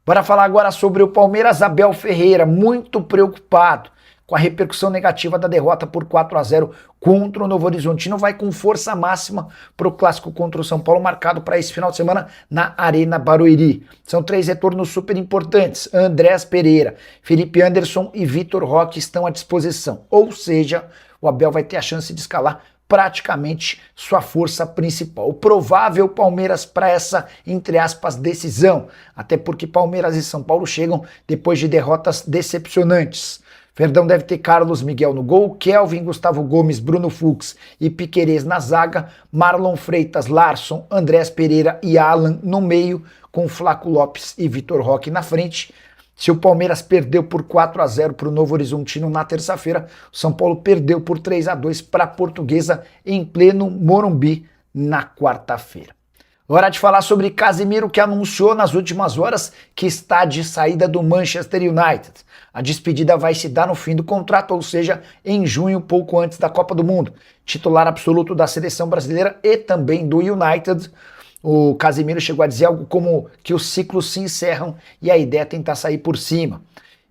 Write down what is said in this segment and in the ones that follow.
Bora falar agora sobre o Palmeiras. Abel Ferreira, muito preocupado com a repercussão negativa da derrota por 4-0 contra o Novo Horizontino, vai com força máxima para o clássico contra o São Paulo, marcado para esse final de semana na Arena Barueri. São 3 retornos super importantes. Andrés Pereira, Felipe Anderson e Vitor Roque estão à disposição. Ou seja, o Abel vai ter a chance de escalar praticamente sua força principal. O provável Palmeiras para essa, entre aspas, decisão, até porque Palmeiras e São Paulo chegam depois de derrotas decepcionantes. Verdão deve ter Carlos Miguel no gol, Kelvin, Gustavo Gomes, Bruno Fux e Piquerez na zaga, Marlon Freitas, Larson, Andrés Pereira e Alan no meio, com Flaco Lopes e Vitor Roque na frente. Se o Palmeiras perdeu por 4-0 para o Novo Horizontino na terça-feira, o São Paulo perdeu por 3-2 para a Portuguesa em pleno Morumbi na quarta-feira. Hora de falar sobre Casemiro, que anunciou nas últimas horas que está de saída do Manchester United. A despedida vai se dar no fim do contrato, ou seja, em junho, pouco antes da Copa do Mundo. Titular absoluto da seleção brasileira e também do United. O Casemiro chegou a dizer algo como que os ciclos se encerram e a ideia é tentar sair por cima.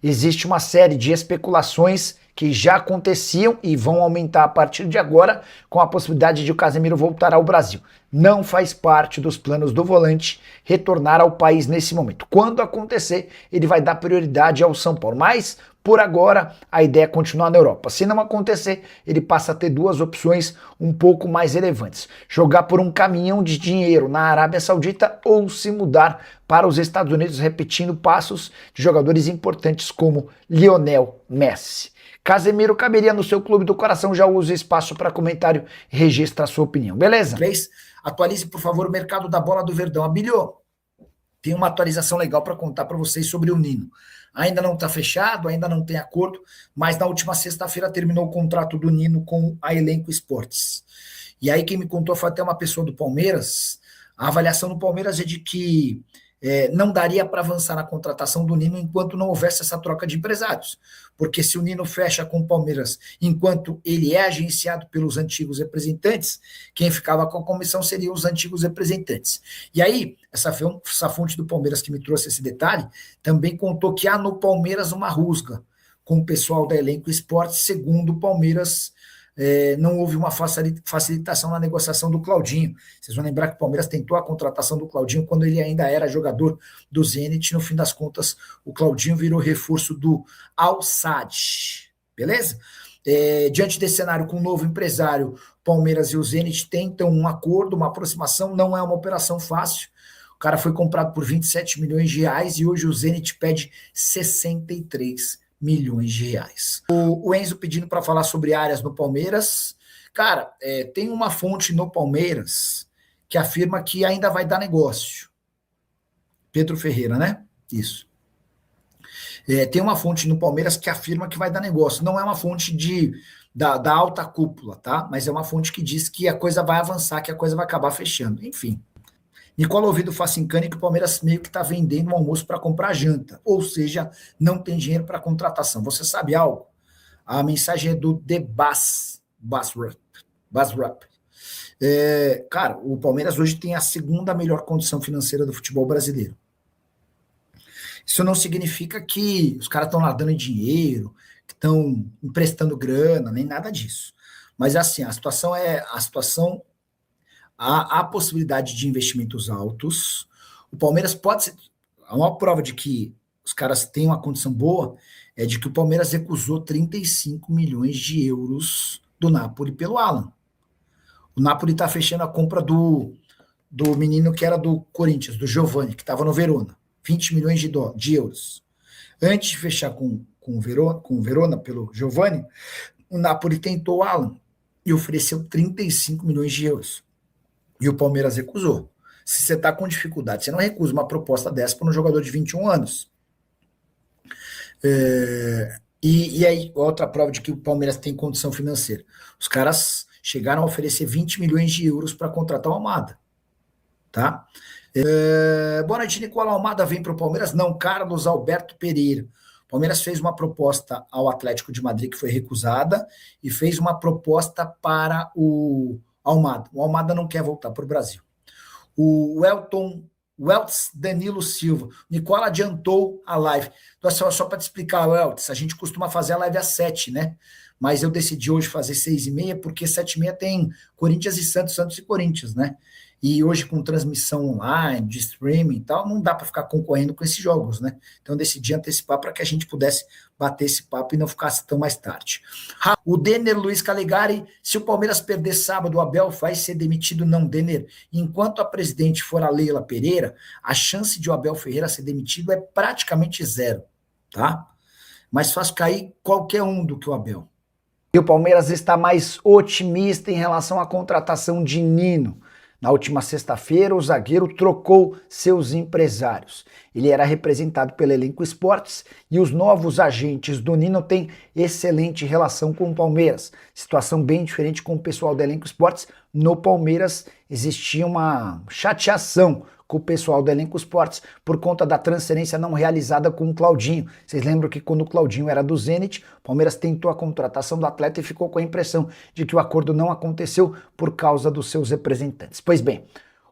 Existe uma série de especulações que já aconteciam e vão aumentar a partir de agora, com a possibilidade de o Casemiro voltar ao Brasil. Não faz parte dos planos do volante retornar ao país nesse momento. Quando acontecer, ele vai dar prioridade ao São Paulo. Mas, por agora, a ideia é continuar na Europa. Se não acontecer, ele passa a ter duas opções um pouco mais relevantes. Jogar por um caminhão de dinheiro na Arábia Saudita ou se mudar para os Estados Unidos, repetindo passos de jogadores importantes como Lionel Messi. Casemiro caberia no seu clube do coração, já usa espaço para comentário e registra a sua opinião, beleza? Atualize, por favor, o mercado da bola do Verdão. Abilio, tem uma atualização legal para contar para vocês sobre o Nino. Ainda não está fechado, ainda não tem acordo, mas na última sexta-feira terminou o contrato do Nino com a Elenco Esportes. E aí quem me contou foi até uma pessoa do Palmeiras. A avaliação do Palmeiras é de que não daria para avançar na contratação do Nino enquanto não houvesse essa troca de empresários. Porque se o Nino fecha com o Palmeiras enquanto ele é agenciado pelos antigos representantes, quem ficava com a comissão seriam os antigos representantes. E aí, essa fonte do Palmeiras que me trouxe esse detalhe, também contou que há no Palmeiras uma rusga com o pessoal da Elenco Esportes, segundo o Palmeiras. Não houve uma facilitação na negociação do Claudinho. Vocês vão lembrar que o Palmeiras tentou a contratação do Claudinho quando ele ainda era jogador do Zenit. No fim das contas, o Claudinho virou reforço do Al-Sadd. Beleza? Diante desse cenário, com um novo empresário, Palmeiras e o Zenit tentam um acordo, uma aproximação. Não é uma operação fácil. O cara foi comprado por 27 milhões de reais e hoje o Zenit pede 63 milhões de reais. O Enzo pedindo para falar sobre áreas no Palmeiras. Cara, tem uma fonte no Palmeiras que afirma que ainda vai dar negócio. Pedro Ferreira, né? Isso. Tem uma fonte no Palmeiras que afirma que vai dar negócio. Não é uma fonte da alta cúpula, tá? Mas é uma fonte que diz que a coisa vai avançar, que a coisa vai acabar fechando. Enfim. Nicola Ouvido Facincani que o Palmeiras meio que está vendendo um almoço para comprar janta, ou seja, não tem dinheiro para contratação. Você sabe algo? A mensagem é do The Basrap. Cara, o Palmeiras hoje tem a segunda melhor condição financeira do futebol brasileiro. Isso não significa que os caras estão nadando em dinheiro, que estão emprestando grana, nem nada disso. Mas assim, a situação há possibilidade de investimentos altos. O Palmeiras pode ser. A maior prova de que os caras têm uma condição boa é de que o Palmeiras recusou 35 milhões de euros do Napoli pelo Alan. O Napoli está fechando a compra do menino que era do Corinthians, do Giovani, que estava no Verona. 20 milhões de euros. Antes de fechar com o Verona pelo Giovani, o Napoli tentou o Alan e ofereceu 35 milhões de euros. E o Palmeiras recusou. Se você está com dificuldade, você não recusa uma proposta dessa para um jogador de 21 anos. E aí, outra prova de que o Palmeiras tem condição financeira. Os caras chegaram a oferecer 20 milhões de euros para contratar o Almada. Tá? Boa noite, Nicolau. Almada vem para o Palmeiras? Não, Carlos Alberto Pereira. O Palmeiras fez uma proposta ao Atlético de Madrid que foi recusada e fez uma proposta para o Almada. O Almada não quer voltar para o Brasil. O Elton Welts Danilo Silva. Nicola adiantou a live. Então, só para te explicar, Welts, a gente costuma fazer a live às 7, né? Mas eu decidi hoje fazer 6h30, porque 7h30 tem Corinthians e Santos, Santos e Corinthians, né? E hoje com transmissão online, de streaming e tal, não dá para ficar concorrendo com esses jogos, né? Então eu decidi antecipar para que a gente pudesse bater esse papo e não ficasse tão mais tarde. O Denner Luiz Calegari, se o Palmeiras perder sábado, o Abel vai ser demitido? Não, Denner. Enquanto a presidente for a Leila Pereira, a chance de o Abel Ferreira ser demitido é praticamente zero, tá? Mais fácil cair qualquer um do que o Abel. E o Palmeiras está mais otimista em relação à contratação de Nino. Na última sexta-feira, o zagueiro trocou seus empresários. Ele era representado pelo Elenco Esportes e os novos agentes do Nino têm excelente relação com o Palmeiras. Situação bem diferente com o pessoal do Elenco Esportes. No Palmeiras existia uma chateação com o pessoal do Elenco Esportes por conta da transferência não realizada com o Claudinho. Vocês lembram que quando o Claudinho era do Zenit, o Palmeiras tentou a contratação do atleta e ficou com a impressão de que o acordo não aconteceu por causa dos seus representantes. Pois bem,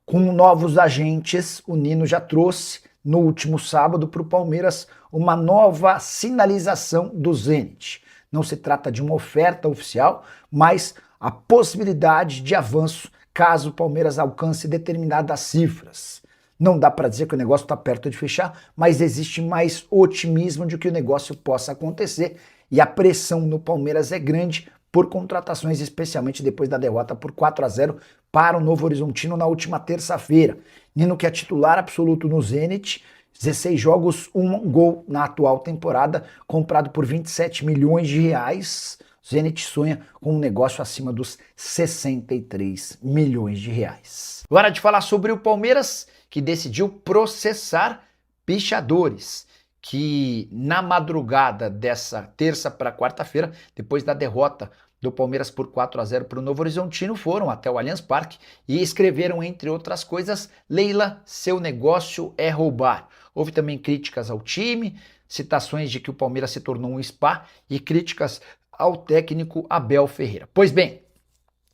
com novos agentes, o Nino já trouxe no último sábado para o Palmeiras uma nova sinalização do Zenit. Não se trata de uma oferta oficial, mas a possibilidade de avanço caso o Palmeiras alcance determinadas cifras. Não dá para dizer que o negócio está perto de fechar, mas existe mais otimismo de que o negócio possa acontecer e a pressão no Palmeiras é grande por contratações, especialmente depois da derrota por 4-0 para o Novo Horizontino na última terça-feira. Nino, que é titular absoluto no Zenit, 16 jogos, 1 gol na atual temporada, comprado por 27 milhões de reais. O Zenit sonha com um negócio acima dos 63 milhões de reais. Agora de falar sobre o Palmeiras, que decidiu processar pichadores, que na madrugada dessa terça para quarta-feira, depois da derrota do Palmeiras por 4-0 para o Novo Horizontino, foram até o Allianz Parque e escreveram, entre outras coisas, Leila, seu negócio é roubar. Houve também críticas ao time, citações de que o Palmeiras se tornou um spa e críticas ao técnico Abel Ferreira. Pois bem,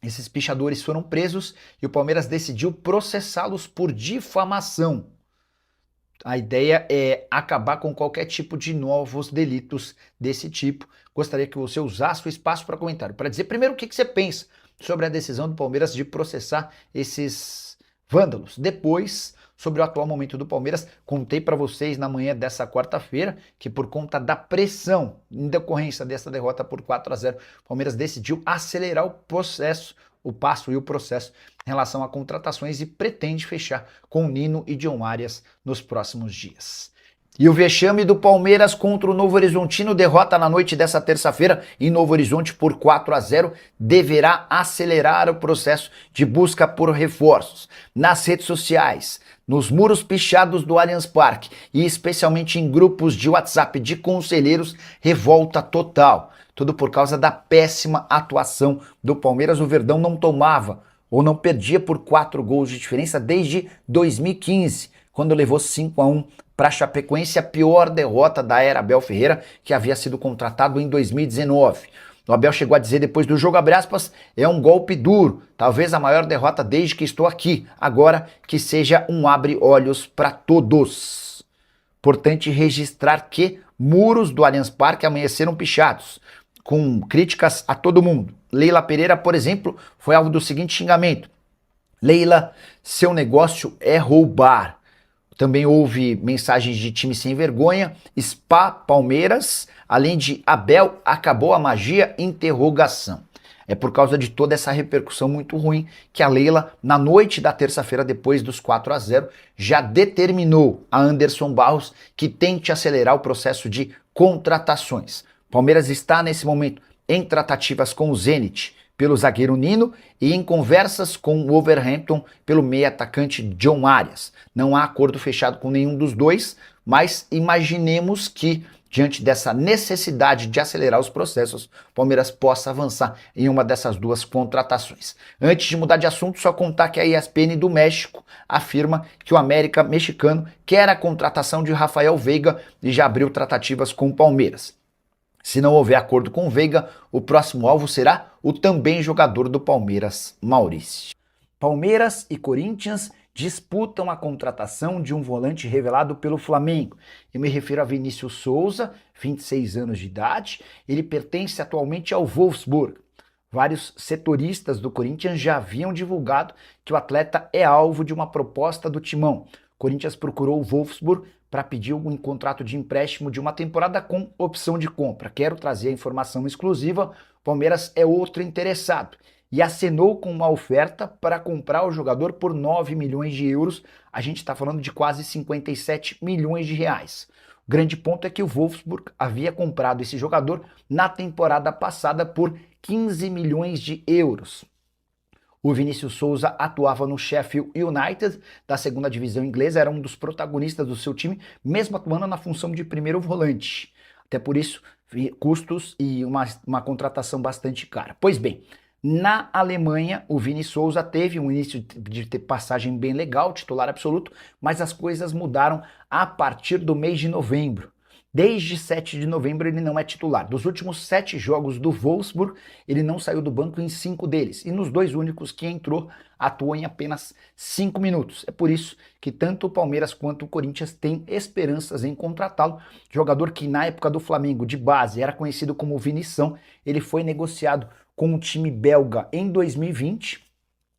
esses pichadores foram presos e o Palmeiras decidiu processá-los por difamação. A ideia é acabar com qualquer tipo de novos delitos desse tipo. Gostaria que você usasse o espaço para comentário, para dizer primeiro o que você pensa sobre a decisão do Palmeiras de processar esses vândalos. Depois, sobre o atual momento do Palmeiras, contei para vocês na manhã dessa quarta-feira que por conta da pressão em decorrência dessa derrota por 4-0, o Palmeiras decidiu acelerar o processo, o passo e o processo em relação a contratações e pretende fechar com Nino e John Arias nos próximos dias. E o vexame do Palmeiras contra o Novo Horizontino, derrota na noite dessa terça-feira em Novo Horizonte por 4-0, deverá acelerar o processo de busca por reforços. Nas redes sociais, nos muros pichados do Allianz Parque e especialmente em grupos de WhatsApp de conselheiros, revolta total. Tudo por causa da péssima atuação do Palmeiras. O Verdão não tomava ou não perdia por 4 gols de diferença desde 2015, quando levou 5-1 para a Chapecoense, a pior derrota da era Abel Ferreira, que havia sido contratado em 2019. O Abel chegou a dizer depois do jogo, abre aspas, é um golpe duro, talvez a maior derrota desde que estou aqui, agora que seja um abre-olhos para todos. Importante registrar que muros do Allianz Parque amanheceram pichados, com críticas a todo mundo. Leila Pereira, por exemplo, foi alvo do seguinte xingamento: Leila, seu negócio é roubar. Também houve mensagens de time sem vergonha, Spa, Palmeiras, além de Abel, acabou a magia, interrogação. É por causa de toda essa repercussão muito ruim que a Leila, na noite da terça-feira, depois dos 4-0, já determinou a Anderson Barros que tente acelerar o processo de contratações. Palmeiras está, nesse momento, em tratativas com o Zenit pelo zagueiro Nino e em conversas com o Wolverhampton pelo meio-atacante John Arias. Não há acordo fechado com nenhum dos dois, mas imaginemos que, diante dessa necessidade de acelerar os processos, o Palmeiras possa avançar em uma dessas duas contratações. Antes de mudar de assunto, só contar que a ESPN do México afirma que o América mexicano quer a contratação de Rafael Veiga e já abriu tratativas com o Palmeiras. Se não houver acordo com o Veiga, o próximo alvo será o também jogador do Palmeiras, Maurício. Palmeiras e Corinthians disputam a contratação de um volante revelado pelo Flamengo. Eu me refiro a Vinícius Souza, 26 anos de idade, ele pertence atualmente ao Wolfsburg. Vários setoristas do Corinthians já haviam divulgado que o atleta é alvo de uma proposta do Timão. O Corinthians procurou o Wolfsburg para pedir um contrato de empréstimo de uma temporada com opção de compra. Quero trazer a informação exclusiva, o Palmeiras é outro interessado e acenou com uma oferta para comprar o jogador por 9 milhões de euros. A gente está falando de quase 57 milhões de reais. O grande ponto é que o Wolfsburg havia comprado esse jogador na temporada passada por 15 milhões de euros. O Vinícius Souza atuava no Sheffield United, da segunda divisão inglesa, era um dos protagonistas do seu time, mesmo atuando na função de primeiro volante. Até por isso, custos e uma contratação bastante cara. Pois bem, na Alemanha, o Vini Souza teve um início de ter passagem bem legal, titular absoluto, mas as coisas mudaram a partir do mês de novembro. Desde 7 de novembro ele não é titular. Dos últimos 7 jogos do Wolfsburg, ele não saiu do banco em 5 deles. E nos 2 únicos que entrou, atuou em apenas 5 minutos. É por isso que tanto o Palmeiras quanto o Corinthians têm esperanças em contratá-lo. Jogador que na época do Flamengo, de base, era conhecido como Vinição. Ele foi negociado com o time belga em 2020.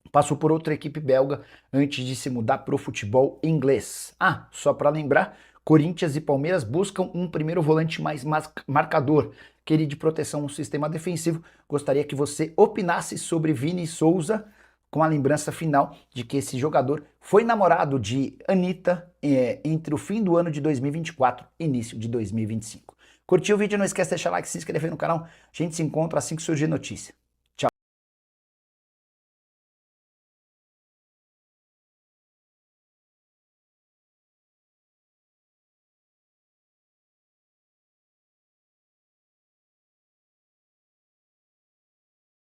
Passou por outra equipe belga antes de se mudar para o futebol inglês. Ah, só para lembrar, Corinthians e Palmeiras buscam um primeiro volante mais marcador, aquele de proteção no sistema defensivo. Gostaria que você opinasse sobre Vini Souza, com a lembrança final de que esse jogador foi namorado de Anitta entre o fim do ano de 2024 e início de 2025. Curtiu o vídeo? Não esquece de deixar like, se inscrever no canal. A gente se encontra assim que surgir notícia.